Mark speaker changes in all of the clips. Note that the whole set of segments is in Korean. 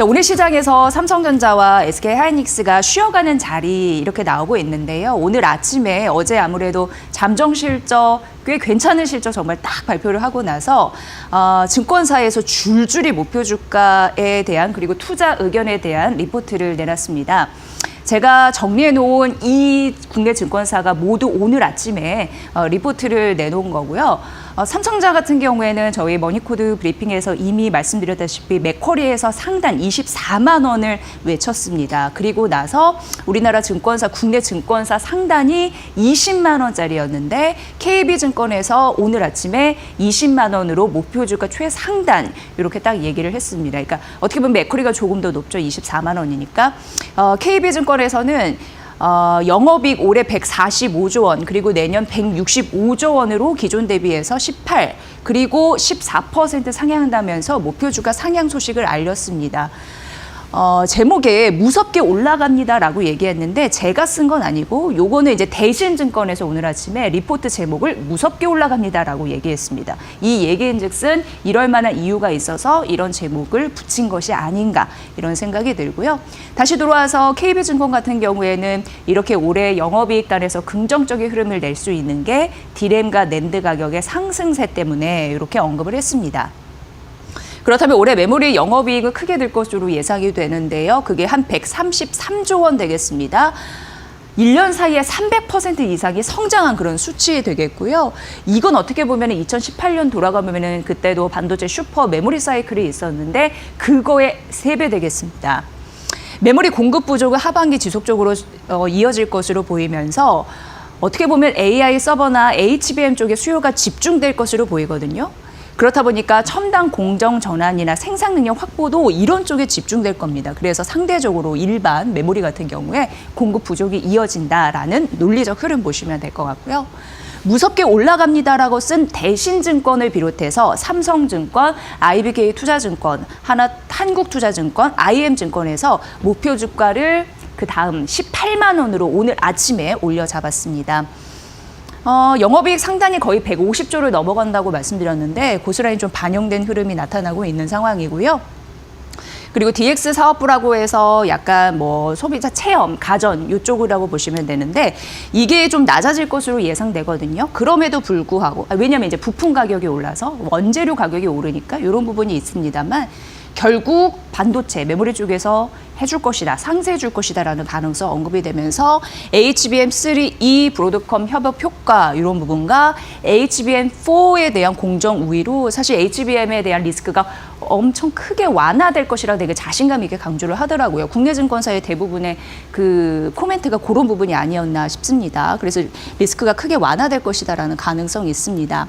Speaker 1: 오늘 시장에서 삼성전자와 SK하이닉스가 쉬어가는 자리 이렇게 나오고 있는데요. 오늘 아침에 어제 아무래도 잠정 실적 꽤 괜찮은 실적 정말 딱 발표를 하고 나서 증권사에서 줄줄이 목표 주가에 대한 그리고 투자 의견에 대한 리포트를 내놨습니다. 제가 정리해 놓은 이 국내 증권사가 모두 오늘 아침에 리포트를 내놓은 거고요. 삼성전자 같은 경우에는 저희 머니코드 브리핑에서 이미 말씀드렸다시피 맥쿼리에서 상단 24만 원을 외쳤습니다. 그리고 나서 우리나라 증권사, 국내 증권사 상단이 20만 원짜리였는데 KB증권에서 오늘 아침에 20만 원으로 목표 주가 최상단 이렇게 딱 얘기를 했습니다. 그러니까 어떻게 보면 맥쿼리가 조금 더 높죠. 24만 원이니까. KB증권에서는 영업이익 올해 145조 원, 그리고 내년 165조 원으로 기존 대비해서 18, 그리고 14% 상향한다면서 목표 주가 상향 소식을 알렸습니다. 제목에 무섭게 올라갑니다라고 얘기했는데 제가 쓴 건 아니고 요거는 이제 대신증권에서 오늘 아침에 리포트 제목을 무섭게 올라갑니다라고 얘기했습니다. 이 얘기인즉슨 이럴 만한 이유가 있어서 이런 제목을 붙인 것이 아닌가 이런 생각이 들고요. 다시 돌아와서 KB증권 같은 경우에는 이렇게 올해 영업이익단에서 긍정적인 흐름을 낼 수 있는 게 디램과 낸드 가격의 상승세 때문에 이렇게 언급을 했습니다. 그렇다면 올해 메모리 영업이익은 크게 들 것으로 예상이 되는데요. 그게 한 133조 원 되겠습니다. 1년 사이에 300% 이상이 성장한 그런 수치 되겠고요. 이건 어떻게 보면 2018년 돌아가면 그때도 반도체 슈퍼 메모리 사이클이 있었는데 그거의 3배 되겠습니다. 메모리 공급 부족은 하반기 지속적으로 이어질 것으로 보이면서 어떻게 보면 AI 서버나 HBM 쪽에 수요가 집중될 것으로 보이거든요. 그렇다 보니까 첨단 공정 전환이나 생산 능력 확보도 이런 쪽에 집중될 겁니다. 그래서 상대적으로 일반 메모리 같은 경우에 공급 부족이 이어진다라는 논리적 흐름 보시면 될 것 같고요. 무섭게 올라갑니다라고 쓴 대신증권을 비롯해서 삼성증권, IBK투자증권, 한국투자증권, IM증권에서 목표 주가를 그 다음 18만 원으로 오늘 아침에 올려 잡았습니다. 영업이익 상단이 거의 150조를 넘어간다고 말씀드렸는데 고스란히 좀 반영된 흐름이 나타나고 있는 상황이고요. 그리고 DX 사업부라고 해서 약간 소비자 체험, 가전 이쪽이라고 보시면 되는데 이게 좀 낮아질 것으로 예상되거든요. 그럼에도 불구하고 왜냐하면 이제 부품 가격이 올라서 원재료 가격이 오르니까 이런 부분이 있습니다만 결국 반도체, 메모리 쪽에서 해줄 것이다, 상세해 줄 것이다라는 가능성 언급이 되면서 HBM3E 브로드컴 협업 효과 이런 부분과 HBM4에 대한 공정 우위로 사실 HBM에 대한 리스크가 엄청 크게 완화될 것이라 되게 자신감 있게 강조를 하더라고요. 국내 증권사의 대부분의 그 코멘트가 그런 부분이 아니었나 싶습니다. 그래서 리스크가 크게 완화될 것이다라는 가능성이 있습니다.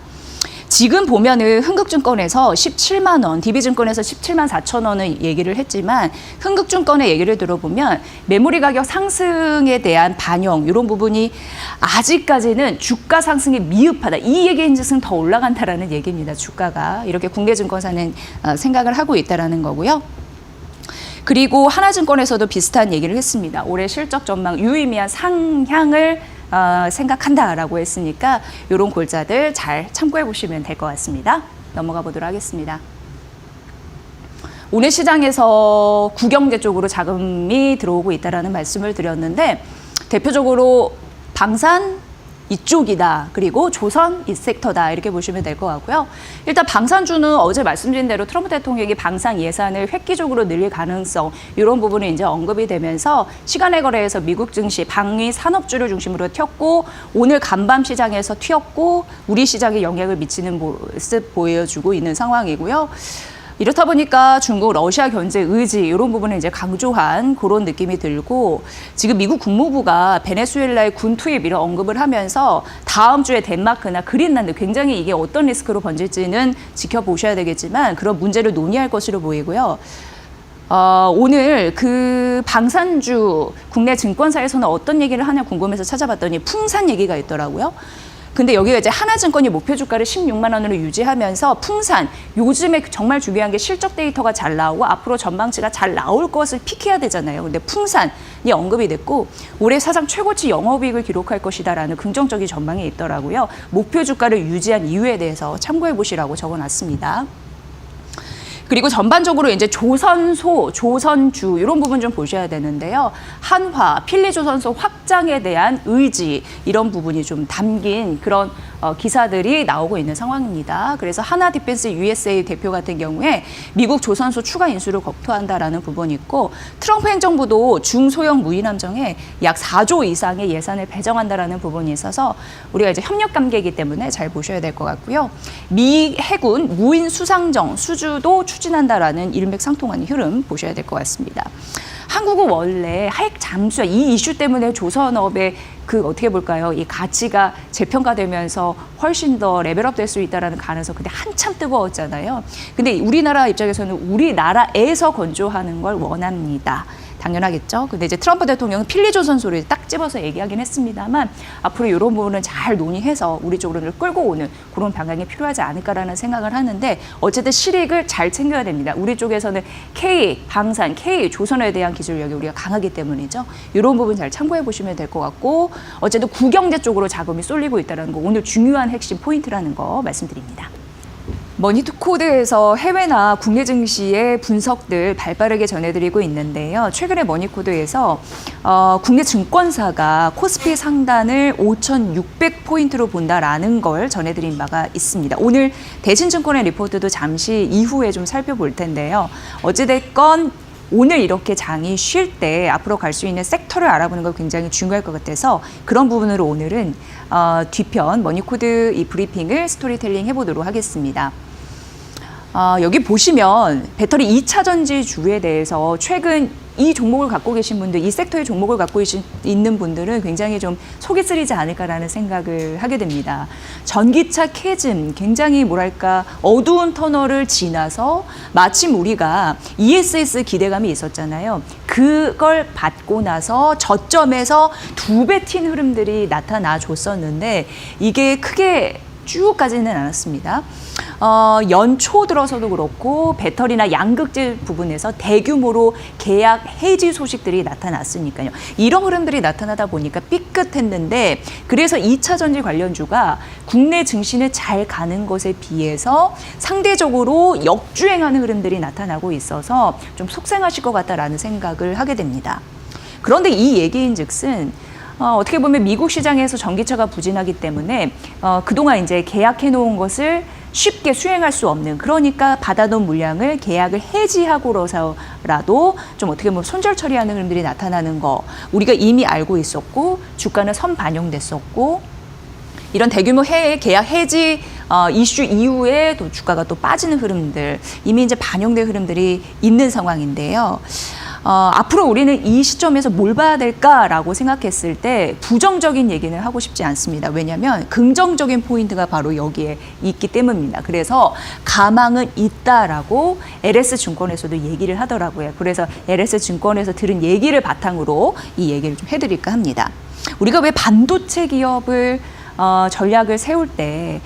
Speaker 1: 지금 보면은 흥국증권에서 17만 원, DB증권에서 17만 4천 원을 얘기를 했지만 흥국증권의 얘기를 들어보면 메모리 가격 상승에 대한 반영 이런 부분이 아직까지는 주가 상승이 미흡하다. 이 얘기인즉슨 더 올라간다라는 얘기입니다. 주가가 이렇게 국내 증권사는 생각을 하고 있다라는 거고요. 그리고 하나증권에서도 비슷한 얘기를 했습니다. 올해 실적 전망 유의미한 상향을 생각한다라고 했으니까 이런 골자들 잘 참고해 보시면 될 것 같습니다. 넘어가 보도록 하겠습니다. 오늘 시장에서 구경제 쪽으로 자금이 들어오고 있다는 말씀을 드렸는데 대표적으로 방산 이쪽이다. 그리고 조선 이 섹터다. 이렇게 보시면 될 것 같고요. 일단 방산주는 어제 말씀드린 대로 트럼프 대통령이 방산 예산을 획기적으로 늘릴 가능성 이런 부분이 이제 언급이 되면서 시간의 거래에서 미국 증시 방위 산업주를 중심으로 튀었고 오늘 간밤 시장에서 튀었고 우리 시장에 영향을 미치는 모습 보여주고 있는 상황이고요. 이렇다 보니까 중국, 러시아 견제 의지 이런 부분을 이제 강조한 그런 느낌이 들고 지금 미국 국무부가 베네수엘라의 군 투입 이런 언급을 하면서 다음 주에 덴마크나 그린란드 굉장히 이게 어떤 리스크로 번질지는 지켜보셔야 되겠지만 그런 문제를 논의할 것으로 보이고요. 오늘 그 방산주 국내 증권사에서는 어떤 얘기를 하냐 궁금해서 찾아봤더니 풍산 얘기가 있더라고요. 근데 여기가 이제 하나증권이 목표 주가를 16만 원으로 유지하면서 풍산 요즘에 정말 중요한 게 실적 데이터가 잘 나오고 앞으로 전망치가 잘 나올 것을 픽해야 되잖아요. 근데 풍산이 언급이 됐고 올해 사상 최고치 영업이익을 기록할 것이다라는 긍정적인 전망이 있더라고요. 목표 주가를 유지한 이유에 대해서 참고해 보시라고 적어놨습니다. 그리고 전반적으로 이제 조선소, 조선주 이런 부분 좀 보셔야 되는데요. 한화, 필리조선소 확장에 대한 의지 이런 부분이 좀 담긴 그런 기사들이 나오고 있는 상황입니다. 그래서 하나 디펜스 USA 대표 같은 경우에 미국 조선소 추가 인수를 검토한다라는 부분이 있고 트럼프 행정부도 중소형 무인함정에 약 4조 이상의 예산을 배정한다라는 부분이 있어서 우리가 이제 협력 관계이기 때문에 잘 보셔야 될 것 같고요. 미 해군 무인 수상정 수주도 추진한다라는 일맥상통하는 흐름 보셔야 될 것 같습니다. 한국은 원래 핵 잠수화 이 이슈 때문에 조선업의 그 어떻게 볼까요? 이 가치가 재평가되면서 훨씬 더 레벨업 될 수 있다라는 가능성 근데 한참 뜨거웠잖아요. 근데 우리나라 입장에서는 우리나라에서 건조하는 걸 원합니다. 당연하겠죠. 근데 이제 트럼프 대통령은 필리조선소를 딱 집어서 얘기하긴 했습니다만 앞으로 이런 부분은 잘 논의해서 우리 쪽으로 끌고 오는 그런 방향이 필요하지 않을까라는 생각을 하는데 어쨌든 실익을 잘 챙겨야 됩니다. 우리 쪽에서는 K 방산, K 조선에 대한 기술력이 우리가 강하기 때문이죠. 이런 부분 잘 참고해 보시면 될 것 같고 어쨌든 국영제 쪽으로 자금이 쏠리고 있다는 거 오늘 중요한 핵심 포인트라는 거 말씀드립니다. 머니코드에서 해외나 국내 증시의 분석들 발빠르게 전해드리고 있는데요. 최근에 머니코드에서 국내 증권사가 코스피 상단을 5,600포인트로 본다라는 걸 전해드린 바가 있습니다. 오늘 대신증권의 리포트도 잠시 이후에 좀 살펴볼 텐데요. 어찌됐건 오늘 이렇게 장이 쉴 때 앞으로 갈 수 있는 섹터를 알아보는 거 굉장히 중요할 것 같아서 그런 부분으로 오늘은 뒤편 머니코드 이 브리핑을 스토리텔링 해보도록 하겠습니다. 여기 보시면 배터리 2차 전지주에 대해서 최근 이 종목을 갖고 계신 분들, 이 섹터의 종목을 갖고 있는 분들은 굉장히 좀 속이 쓰리지 않을까라는 생각을 하게 됩니다. 전기차 캐즘, 굉장히 뭐랄까 어두운 터널을 지나서 마침 우리가 ESS 기대감이 있었잖아요. 그걸 받고 나서 저점에서 2배 튄 흐름들이 나타나 줬었는데 이게 크게 쭉 가지는 않았습니다. 연초 들어서도 그렇고 배터리나 양극재 부분에서 대규모로 계약 해지 소식들이 나타났으니까요. 이런 흐름들이 나타나다 보니까 삐끗했는데 그래서 2차 전지 관련주가 국내 증시는 잘 가는 것에 비해서 상대적으로 역주행하는 흐름들이 나타나고 있어서 좀 속상하실 것 같다라는 생각을 하게 됩니다. 그런데 이 얘기인즉슨 어떻게 보면 미국 시장에서 전기차가 부진하기 때문에 그동안 이제 계약해 놓은 것을 쉽게 수행할 수 없는 그러니까 받아놓은 물량을 계약을 해지하고서라도 좀 어떻게 보면 손절 처리하는 흐름들이 나타나는 거 우리가 이미 알고 있었고 주가는 선반영됐었고 이런 대규모 계약 해지 이슈 이후에 또 주가가 또 빠지는 흐름들 이미 이제 반영된 흐름들이 있는 상황인데요. 앞으로 우리는 이 시점에서 뭘 봐야 될까라고 생각했을 때 부정적인 얘기는 하고 싶지 않습니다. 왜냐하면 긍정적인 포인트가 바로 여기에 있기 때문입니다. 그래서 가망은 있다라고 LS증권에서도 얘기를 하더라고요. 그래서 LS증권에서 들은 얘기를 바탕으로 이 얘기를 좀 해드릴까 합니다. 우리가 왜 반도체 기업을 전략을 세울 때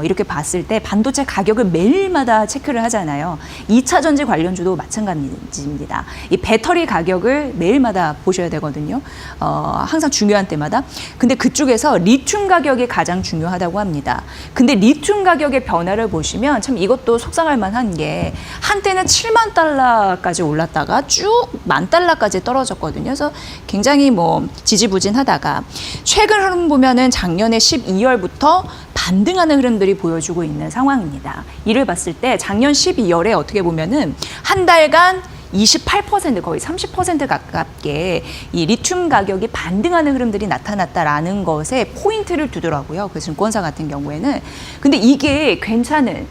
Speaker 1: 이렇게 봤을 때 반도체 가격을 매일마다 체크를 하잖아요. 2차 전지 관련주도 마찬가지입니다. 이 배터리 가격을 매일마다 보셔야 되거든요. 항상 중요한 때마다. 근데 그쪽에서 리튬 가격이 가장 중요하다고 합니다. 근데 리튬 가격의 변화를 보시면 참 이것도 속상할 만한 게 한때는 7만 달러까지 올랐다가 쭉 10,000달러까지 떨어졌거든요. 그래서 굉장히 뭐 지지부진하다가 최근 흐름 보면은 작년에 12월부터 반등하는 흐름들이 보여주고 있는 상황입니다. 이를 봤을 때 작년 12월에 어떻게 보면은 한 달간 28% 거의 30% 가깝게 이 리튬 가격이 반등하는 흐름들이 나타났다라는 것에 포인트를 두더라고요. 그 증권사 같은 경우에는. 근데 이게 괜찮은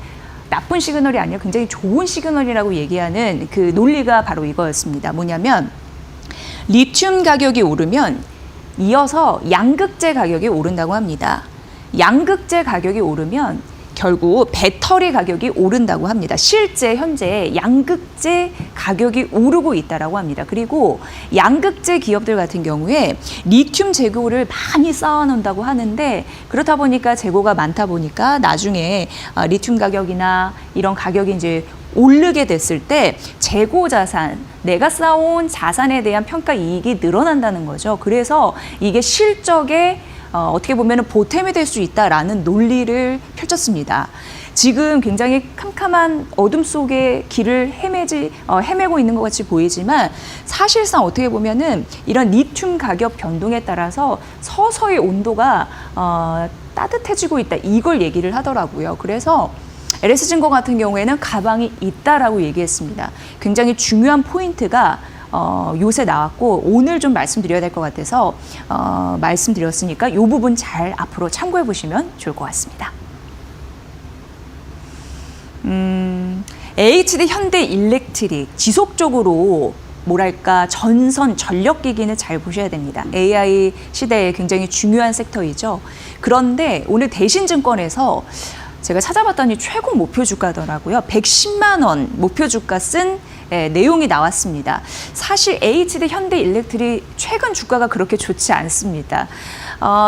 Speaker 1: 나쁜 시그널이 아니라 굉장히 좋은 시그널이라고 얘기하는 그 논리가 바로 이거였습니다. 뭐냐면 리튬 가격이 오르면 이어서 양극재 가격이 오른다고 합니다. 양극재 가격이 오르면 결국 배터리 가격이 오른다고 합니다. 실제 현재 양극재 가격이 오르고 있다라고 합니다. 그리고 양극재 기업들 같은 경우에 리튬 재고를 많이 쌓아놓는다고 하는데 그렇다 보니까 재고가 많다 보니까 나중에 리튬 가격이나 이런 가격이 이제 오르게 됐을 때 재고 자산, 내가 쌓아온 자산에 대한 평가 이익이 늘어난다는 거죠. 그래서 이게 실적에 어떻게 보면 보탬이 될 수 있다라는 논리를 펼쳤습니다. 지금 굉장히 캄캄한 어둠 속의 길을 헤매고 있는 것 같이 보이지만 사실상 어떻게 보면은 이런 리튬 가격 변동에 따라서 서서히 온도가 따뜻해지고 있다. 이걸 얘기를 하더라고요. 그래서 LS증권 같은 경우에는 가방이 있다라고 얘기했습니다. 굉장히 중요한 포인트가 요새 나왔고 오늘 좀 말씀드려야 될 것 같아서 말씀드렸으니까 이 부분 잘 앞으로 참고해 보시면 좋을 것 같습니다. HD 현대일렉트릭 지속적으로 뭐랄까 전선 전력기기는 잘 보셔야 됩니다. AI 시대에 굉장히 중요한 섹터이죠. 그런데 오늘 대신증권에서 제가 찾아봤더니 최고 목표 주가더라고요. 110만 원 목표 주가 쓴 내용이 나왔습니다. 사실 HD 현대일렉트릭 최근 주가가 그렇게 좋지 않습니다.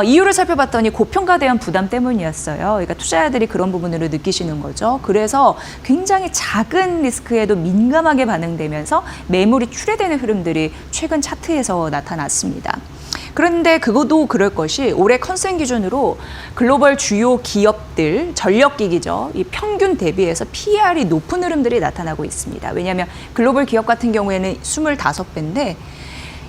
Speaker 1: 이유를 살펴봤더니 고평가대한 부담 때문이었어요. 그러니까 투자자들이 그런 부분으로 느끼시는 거죠. 그래서 굉장히 작은 리스크에도 민감하게 반응되면서 매물이 출회되는 흐름들이 최근 차트에서 나타났습니다. 그런데 그것도 그럴 것이 올해 컨센 기준으로 글로벌 주요 기업들 전력기기죠. 이 평균 대비해서 PER이 높은 흐름들이 나타나고 있습니다. 왜냐하면 글로벌 기업 같은 경우에는 25배인데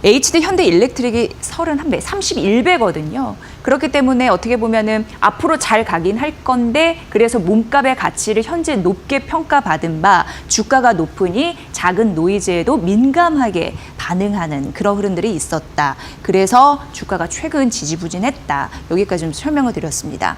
Speaker 1: HD 현대일렉트릭이 31배, 31배거든요. 그렇기 때문에 어떻게 보면은 앞으로 잘 가긴 할 건데 그래서 몸값의 가치를 현재 높게 평가받은 바 주가가 높으니 작은 노이즈에도 민감하게 반응하는 그런 흐름들이 있었다. 그래서 주가가 최근 지지부진했다. 여기까지 좀 설명을 드렸습니다.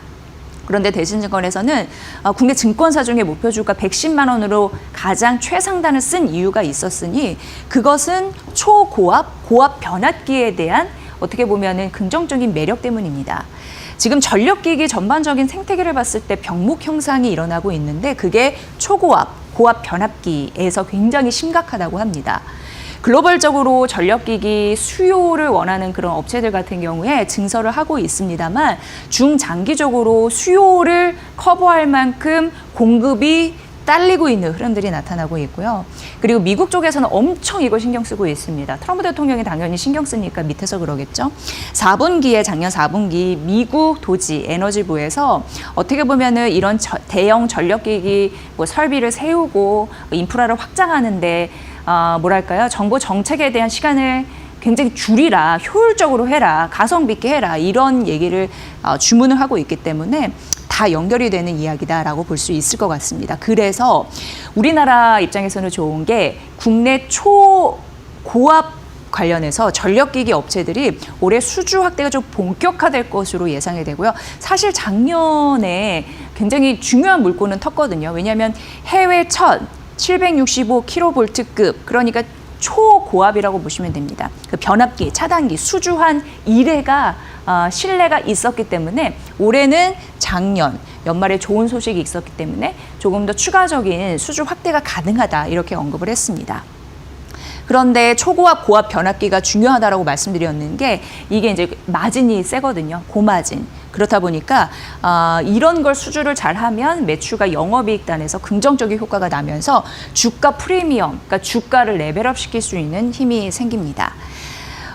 Speaker 1: 그런데 대신증권에서는 국내 증권사 중에 목표 주가 110만 원으로 가장 최상단을 쓴 이유가 있었으니 그것은 초고압, 고압 변압기에 대한 어떻게 보면은 긍정적인 매력 때문입니다. 지금 전력기기 전반적인 생태계를 봤을 때 병목 형상이 일어나고 있는데 그게 초고압, 고압 변압기에서 굉장히 심각하다고 합니다. 글로벌적으로 전력기기 수요를 원하는 그런 업체들 같은 경우에 증설을 하고 있습니다만 중장기적으로 수요를 커버할 만큼 공급이 딸리고 있는 흐름들이 나타나고 있고요. 그리고 미국 쪽에서는 엄청 이걸 신경 쓰고 있습니다. 트럼프 대통령이 당연히 신경 쓰니까 밑에서 그러겠죠. 4분기에 작년 4분기 미국 도지 에너지부에서 어떻게 보면은 이런 대형 전력기기 설비를 세우고 인프라를 확장하는데 뭐랄까요? 정부 정책에 대한 시간을 굉장히 줄이라, 효율적으로 해라, 가성비 있게 해라 이런 얘기를 주문을 하고 있기 때문에 다 연결이 되는 이야기다라고 볼 수 있을 것 같습니다. 그래서 우리나라 입장에서는 좋은 게 국내 초고압 관련해서 전력기기 업체들이 올해 수주 확대가 좀 본격화될 것으로 예상이 되고요. 사실 작년에 굉장히 중요한 물꼬는 텄거든요. 왜냐하면 해외 첫 765kV급 그러니까 초고압이라고 보시면 됩니다. 그 변압기, 차단기, 수주한 1회가 신뢰가 있었기 때문에 올해는 작년 연말에 좋은 소식이 있었기 때문에 조금 더 추가적인 수주 확대가 가능하다 이렇게 언급을 했습니다. 그런데 초고압, 고압 변압기가 중요하다라고 말씀드렸는 게 이게 이제 마진이 세거든요. 고마진. 그렇다 보니까 이런 걸 수주를 잘하면 매출과 영업이익단에서 긍정적인 효과가 나면서 주가 프리미엄, 그러니까 주가를 레벨업 시킬 수 있는 힘이 생깁니다.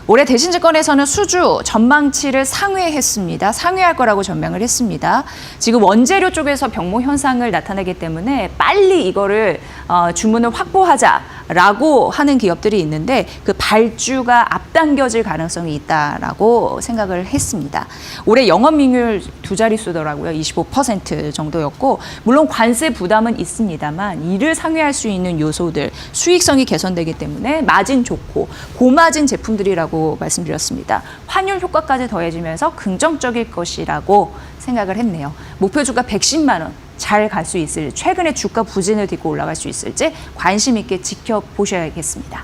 Speaker 1: 올해 대신증권에서는 수주 전망치를 상회했습니다. 상회할 거라고 전망을 했습니다. 지금 원재료 쪽에서 병목 현상을 나타내기 때문에 빨리 이거를 주문을 확보하자라고 하는 기업들이 있는데 그 발주가 앞당겨질 가능성이 있다라고 생각을 했습니다. 올해 영업이익률 두 자릿수더라고요. 25% 정도였고 물론 관세 부담은 있습니다만 이를 상회할 수 있는 요소들 수익성이 개선되기 때문에 마진 좋고 고마진 제품들이라고 말씀드렸습니다. 환율 효과까지 더해지면서 긍정적일 것이라고 생각을 했네요. 목표 주가 110만 원 잘 갈 수 있을지 최근에 주가 부진을 딛고 올라갈 수 있을지 관심 있게 지켜보셔야겠습니다.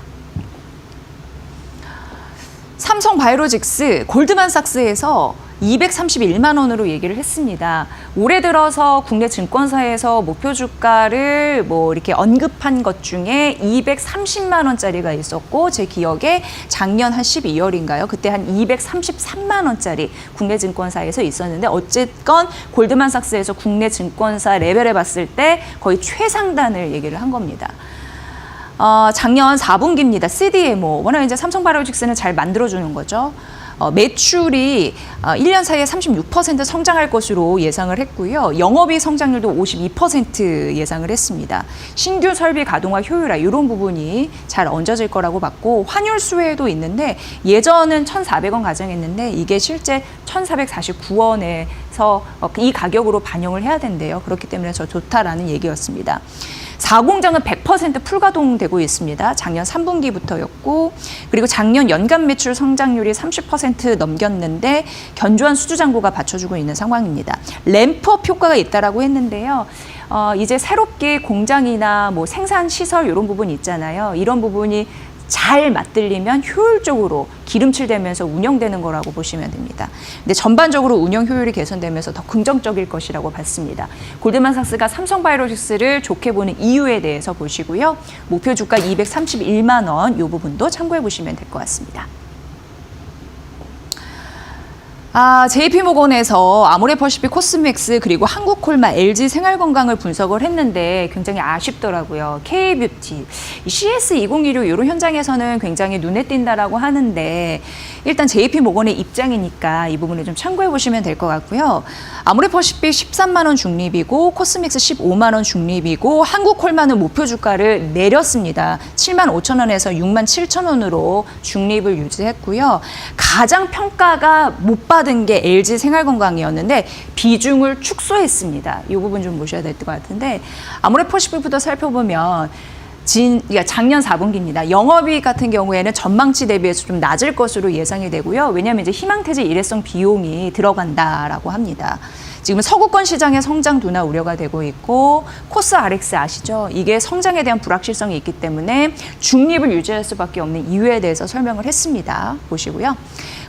Speaker 1: 삼성바이오로직스 골드만삭스에서 231만 원으로 얘기를 했습니다. 올해 들어서 국내 증권사에서 목표 주가를 뭐 이렇게 언급한 것 중에 230만 원짜리가 있었고 제 기억에 작년 한 12월인가요? 그때 한 233만 원짜리 국내 증권사에서 있었는데 어쨌건 골드만삭스에서 국내 증권사 레벨에 봤을 때 거의 최상단을 얘기를 한 겁니다. 작년 4분기입니다. CDMO. 워낙 이제 삼성바이오로직스는 잘 만들어주는 거죠. 매출이 1년 사이에 36% 성장할 것으로 예상을 했고요. 영업이익 성장률도 52% 예상을 했습니다. 신규 설비 가동화 효율화 이런 부분이 잘 얹어질 거라고 봤고 환율 수혜도 있는데 예전은 1,400원 가정했는데 이게 실제 1,449원에서 이 가격으로 반영을 해야 된대요. 그렇기 때문에 저 좋다라는 얘기였습니다. 4공장은 100% 풀가동되고 있습니다. 작년 3분기부터였고 그리고 작년 연간 매출 성장률이 30% 넘겼는데 견조한 수주장고가 받쳐주고 있는 상황입니다. 램프업 효과가 있다라고 했는데요. 이제 새롭게 공장이나 뭐 생산 시설 이런 부분 있잖아요. 이런 부분이 잘 맞들리면 효율적으로 기름칠되면서 운영되는 거라고 보시면 됩니다. 근데 전반적으로 운영 효율이 개선되면서 더 긍정적일 것이라고 봤습니다. 골드만삭스가 삼성바이오로직스를 좋게 보는 이유에 대해서 보시고요. 목표 주가 231만 원 이 부분도 참고해 보시면 될 것 같습니다. JP모건에서 아모레퍼시픽 코스맥스 그리고 한국콜마, LG생활건강을 분석을 했는데 굉장히 아쉽더라고요. K뷰티, CS2016 이런 현장에서는 굉장히 눈에 띈다라고 하는데 일단 JP모건의 입장이니까 이 부분을 좀 참고해 보시면 될 것 같고요. 아모레퍼시픽 13만 원 중립이고 코스맥스 15만 원 중립이고 한국콜마는 목표 주가를 내렸습니다. 7만 5천 원에서 6만 7천 원으로 중립을 유지했고요. 가장 평가가 못 받은 게 LG생활건강이었는데 비중을 축소했습니다. 이 부분 좀 보셔야 될 것 같은데 아모레퍼시픽부터 살펴보면 작년 4분기입니다. 영업이익 같은 경우에는 전망치 대비해서 좀 낮을 것으로 예상이 되고요. 왜냐하면 이제 희망퇴직 일회성 비용이 들어간다라고 합니다. 지금 서구권 시장의 성장 둔화 우려가 되고 있고 코스RX 아시죠? 이게 성장에 대한 불확실성이 있기 때문에 중립을 유지할 수밖에 없는 이유에 대해서 설명을 했습니다. 보시고요.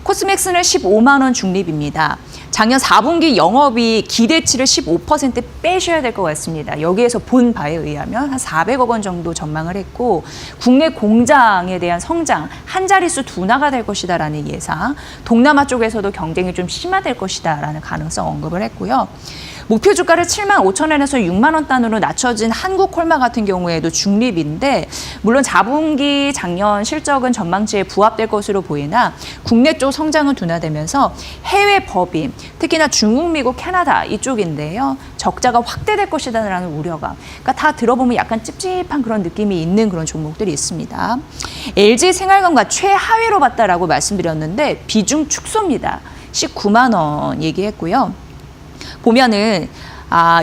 Speaker 1: 코스맥스는 15만 원 중립입니다. 작년 4분기 영업이 기대치를 15% 빼셔야 될 것 같습니다. 여기에서 본 바에 의하면 한 400억 원 정도 전망을 했고 국내 공장에 대한 성장 한 자릿수 둔화가 될 것이다라는 예상, 동남아 쪽에서도 경쟁이 좀 심화될 것이다라는 가능성 언급을 했고요. 목표 주가를 7만 5천 원에서 6만 원 단으로 낮춰진 한국콜마 같은 경우에도 중립인데 물론 4분기 작년 실적은 전망치에 부합될 것으로 보이나 국내 쪽 성장은 둔화되면서 해외 법인, 특히나 중국, 미국, 캐나다 이쪽인데요. 적자가 확대될 것이다라는 우려가. 그러니까 다 들어보면 약간 찝찝한 그런 느낌이 있는 그런 종목들이 있습니다. LG생활건강 최하위로 봤다라고 말씀드렸는데 비중 축소입니다. 19만 원 얘기했고요. 보면은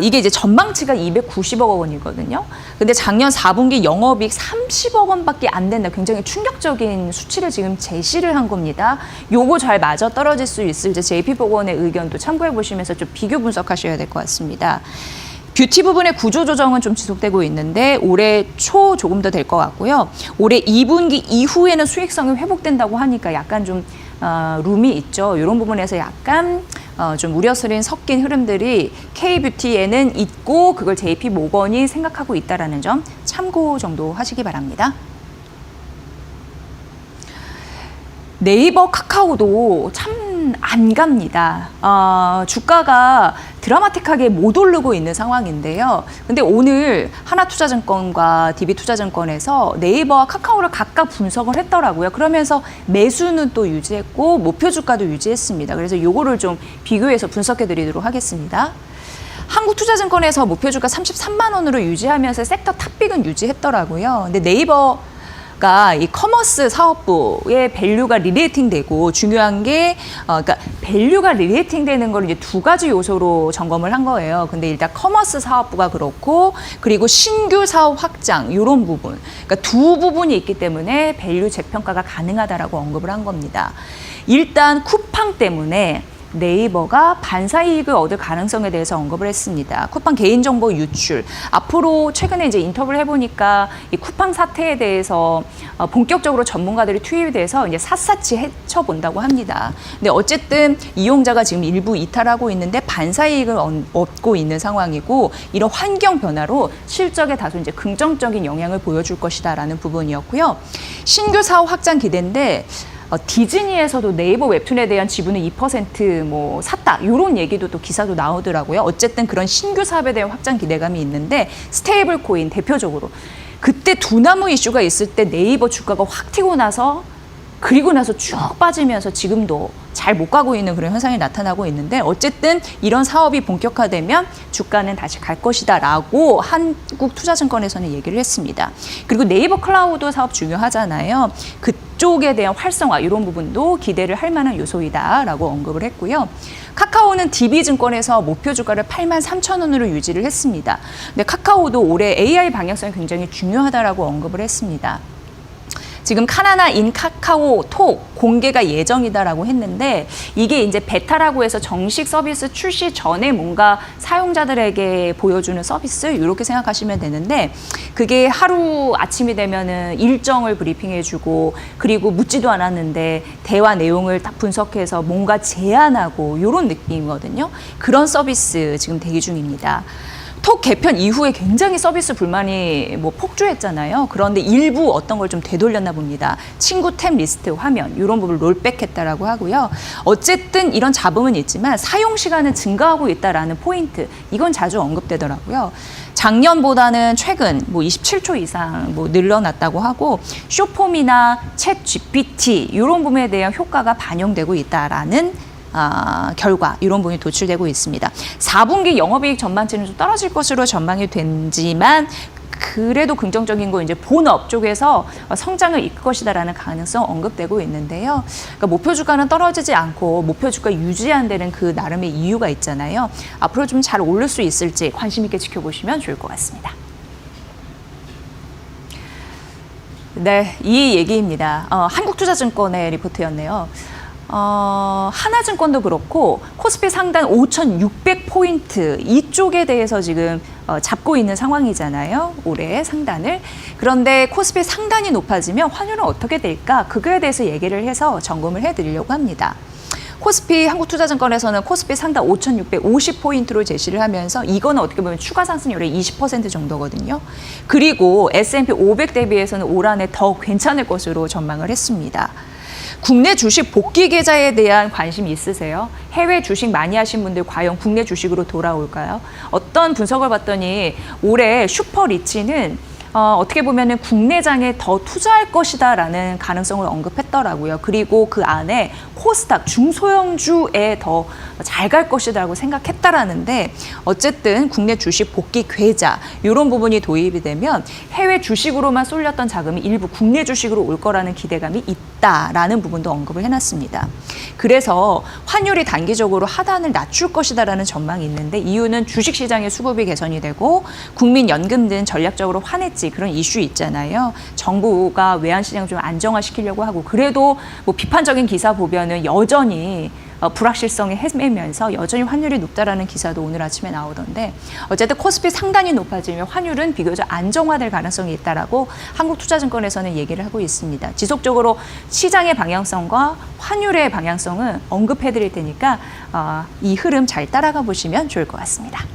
Speaker 1: 이게 이제 전망치가 290억 원이거든요. 근데 작년 4분기 영업이익 30억 원밖에 안 된다. 굉장히 충격적인 수치를 지금 제시를 한 겁니다. 요거 잘 맞아 떨어질 수 있을지 JP모건의 의견도 참고해 보시면서 좀 비교 분석하셔야 될 것 같습니다. 뷰티 부분의 구조 조정은 좀 지속되고 있는데 올해 초 조금 더 될 것 같고요. 올해 2분기 이후에는 수익성이 회복된다고 하니까 약간 좀 룸이 있죠. 이런 부분에서 약간 좀 우려스러운 섞인 흐름들이 K뷰티에는 있고 그걸 JP모건이 생각하고 있다는 점 참고 정도 하시기 바랍니다. 네이버, 카카오도 참 안 갑니다. 주가가 드라마틱하게 못 오르고 있는 상황인데요. 근데 오늘 하나투자증권과 DB투자증권에서 네이버와 카카오를 각각 분석을 했더라고요. 그러면서 매수는 또 유지했고 목표 주가도 유지했습니다. 그래서 요거를 좀 비교해서 분석해 드리도록 하겠습니다. 한국투자증권에서 목표 주가 33만 원으로 유지하면서 섹터 탑픽은 유지했더라고요. 근데 네이버 이 커머스 사업부의 밸류가 리레이팅 되고 중요한 게 그러니까 밸류가 리레이팅 되는 걸 이제 두 가지 요소로 점검을 한 거예요. 근데 일단 커머스 사업부가 그렇고 그리고 신규 사업 확장 이런 부분. 그러니까 두 부분이 있기 때문에 밸류 재평가가 가능하다라고 언급을 한 겁니다. 일단 쿠팡 때문에 네이버가 반사이익을 얻을 가능성에 대해서 언급을 했습니다. 쿠팡 개인정보 유출. 앞으로 최근에 이제 인터뷰를 해보니까 이 쿠팡 사태에 대해서 본격적으로 전문가들이 투입이 돼서 이제 샅샅이 헤쳐본다고 합니다. 근데 어쨌든 이용자가 지금 일부 이탈하고 있는데 반사이익을 얻고 있는 상황이고 이런 환경 변화로 실적에 다소 이제 긍정적인 영향을 보여줄 것이다라는 부분이었고요. 신규 사업 확장 기대인데 디즈니에서도 네이버 웹툰에 대한 지분을 2% 샀다. 이런 얘기도 또 기사도 나오더라고요. 어쨌든 그런 신규 사업에 대한 확장 기대감이 있는데 스테이블 코인 대표적으로 그때 두나무 이슈가 있을 때 네이버 주가가 확 튀고 나서 그리고 나서 쭉 빠지면서 지금도 잘 못 가고 있는 그런 현상이 나타나고 있는데 어쨌든 이런 사업이 본격화되면 주가는 다시 갈 것이다라고 한국투자증권에서는 얘기를 했습니다. 그리고 네이버 클라우드 사업 중요하잖아요. 그쪽에 대한 활성화 이런 부분도 기대를 할 만한 요소이다라고 언급을 했고요. 카카오는 DB증권에서 목표 주가를 83,000원으로 유지를 했습니다. 근데 카카오도 올해 AI 방향성이 굉장히 중요하다라고 언급을 했습니다. 지금 카나나 인 카카오톡 공개가 예정이다라고 했는데 이게 이제 베타라고 해서 정식 서비스 출시 전에 뭔가 사용자들에게 보여주는 서비스 이렇게 생각하시면 되는데 그게 하루 아침이 되면은 일정을 브리핑해주고 그리고 묻지도 않았는데 대화 내용을 딱 분석해서 뭔가 제안하고 이런 느낌이거든요. 그런 서비스 지금 대기 중입니다. 톡 개편 이후에 굉장히 서비스 불만이 폭주했잖아요. 그런데 일부 어떤 걸 좀 되돌렸나 봅니다. 친구 탭 리스트 화면 이런 부분을 롤백했다라고 하고요. 어쨌든 이런 잡음은 있지만 사용 시간은 증가하고 있다라는 포인트 이건 자주 언급되더라고요. 작년보다는 최근 27초 이상 늘어났다고 하고 쇼폼이나 챗 GPT 이런 부분에 대한 효과가 반영되고 있다라는 결과 이런 부분이 도출되고 있습니다. 4분기 영업이익 전망치는 좀 떨어질 것으로 전망이 된지만 그래도 긍정적인 거 이제 본업 쪽에서 성장을 이끌 것이다라는 가능성 언급되고 있는데요. 그러니까 목표 주가는 떨어지지 않고 목표 주가 유지한 데는 그 나름의 이유가 있잖아요. 앞으로 좀 잘 오를 수 있을지 관심 있게 지켜보시면 좋을 것 같습니다. 네, 이 얘기입니다. 한국투자증권의 리포트였네요. 하나증권도 그렇고 코스피 상단 5,600포인트 이쪽에 대해서 지금 잡고 있는 상황이잖아요. 올해 상단을. 그런데 코스피 상단이 높아지면 환율은 어떻게 될까? 그거에 대해서 얘기를 해서 점검을 해드리려고 합니다. 코스피 한국투자증권에서는 코스피 상단 5,650포인트로 제시를 하면서 이거는 어떻게 보면 추가 상승률의 20% 정도거든요. 그리고 S&P 500 대비해서는 올 한해 더 괜찮을 것으로 전망을 했습니다. 국내 주식 복귀 계좌에 대한 관심 있으세요? 해외 주식 많이 하신 분들 과연 국내 주식으로 돌아올까요? 어떤 분석을 봤더니 올해 슈퍼리치는 어떻게 보면은 국내장에 더 투자할 것이다라는 가능성을 언급했더라고요. 그리고 그 안에 코스닥 중소형주에 더 잘 갈 것이다라고 생각했다라는데 어쨌든 국내 주식 복귀 계좌 이런 부분이 도입이 되면 해외 주식으로만 쏠렸던 자금이 일부 국내 주식으로 올 거라는 기대감이 있다라는 부분도 언급을 해놨습니다. 그래서 환율이 단기적으로 하단을 낮출 것이다라는 전망이 있는데 이유는 주식시장의 수급이 개선이 되고 국민연금 등 전략적으로 환해지 그런 이슈 있잖아요. 정부가 외환시장을 좀 안정화시키려고 하고 그래도 비판적인 기사 보면은 여전히 불확실성이 헤매면서 여전히 환율이 높다라는 기사도 오늘 아침에 나오던데 어쨌든 코스피 상단이 높아지면 환율은 비교적 안정화될 가능성이 있다라고 한국투자증권에서는 얘기를 하고 있습니다. 지속적으로 시장의 방향성과 환율의 방향성은 언급해드릴 테니까 이 흐름 잘 따라가 보시면 좋을 것 같습니다.